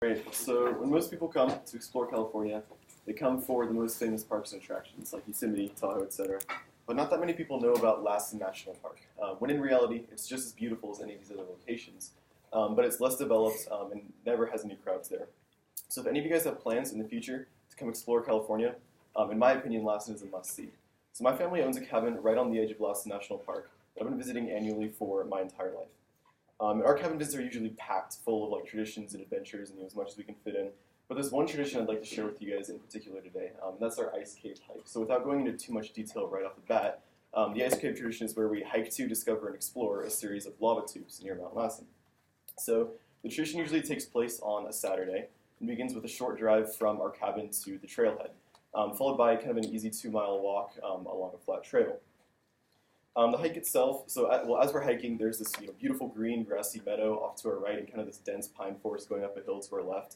Great. So when most people come to explore California, they come for the most famous parks and attractions like Yosemite, Tahoe, etc. But not that many people know about Lassen National Park. When in reality, it's just as beautiful as any of these other locations, but it's less developed and never has any crowds there. So if any of you guys have plans in the future to come explore California, in my opinion, Lassen is a must-see. So my family owns a cabin right on the edge of Lassen National Park that I've been visiting annually for my entire life. Our cabin visits are usually packed full of traditions and adventures and as much as we can fit in. But there's one tradition I'd like to share with you guys in particular today, and that's our ice cave hike. So without going into too much detail right off the bat, the ice cave tradition is where we hike to, discover, and explore a series of lava tubes near Mount Lassen. So the tradition usually takes place on a Saturday and begins with a short drive from our cabin to the trailhead, followed by kind of an easy 2-mile walk along a flat trail. The hike itself, as we're hiking, there's this beautiful green grassy meadow off to our right and kind of this dense pine forest going up a hill to our left.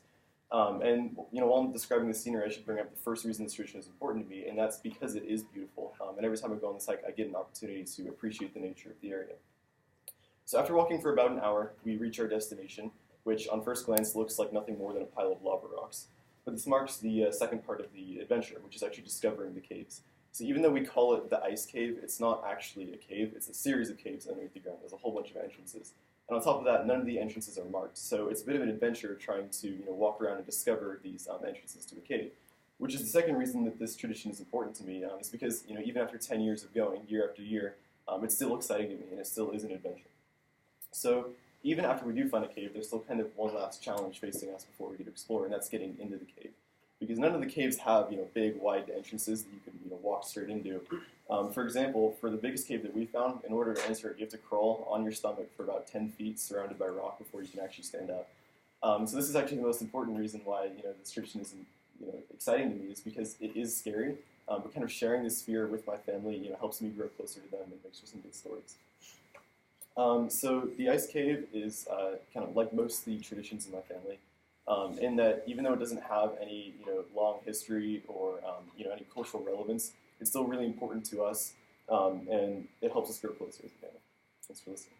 While I'm describing the scenery, I should bring up the first reason this tradition is important to me, and that's because it is beautiful. And every time I go on this hike, I get an opportunity to appreciate the nature of the area. So after walking for about an hour, we reach our destination, which on first glance looks like nothing more than a pile of lava rocks. But this marks the second part of the adventure, which is actually discovering the caves. So even though we call it the ice cave, it's not actually a cave. It's a series of caves underneath the ground. There's a whole bunch of entrances. And on top of that, none of the entrances are marked. So it's a bit of an adventure trying to walk around and discover these entrances to a cave. Which is the second reason that this tradition is important to me, is because even after 10 years of going, year after year, it's still exciting to me, and it still is an adventure. So even after we do find a cave, there's still kind of one last challenge facing us before we get to explore, and that's getting into the cave. Because none of the caves have big, wide entrances that you can walk straight into. For example, for the biggest cave that we found, in order to enter it, you have to crawl on your stomach for about 10 feet surrounded by rock before you can actually stand up. So this is actually the most important reason why this tradition is exciting to me, is because it is scary, but kind of sharing this fear with my family helps me grow closer to them and makes for some good stories. So the ice cave is kind of like most of the traditions in my family. In that even though it doesn't have any long history or any cultural relevance, it's still really important to us, and it helps us grow closer as a family. Thanks for listening.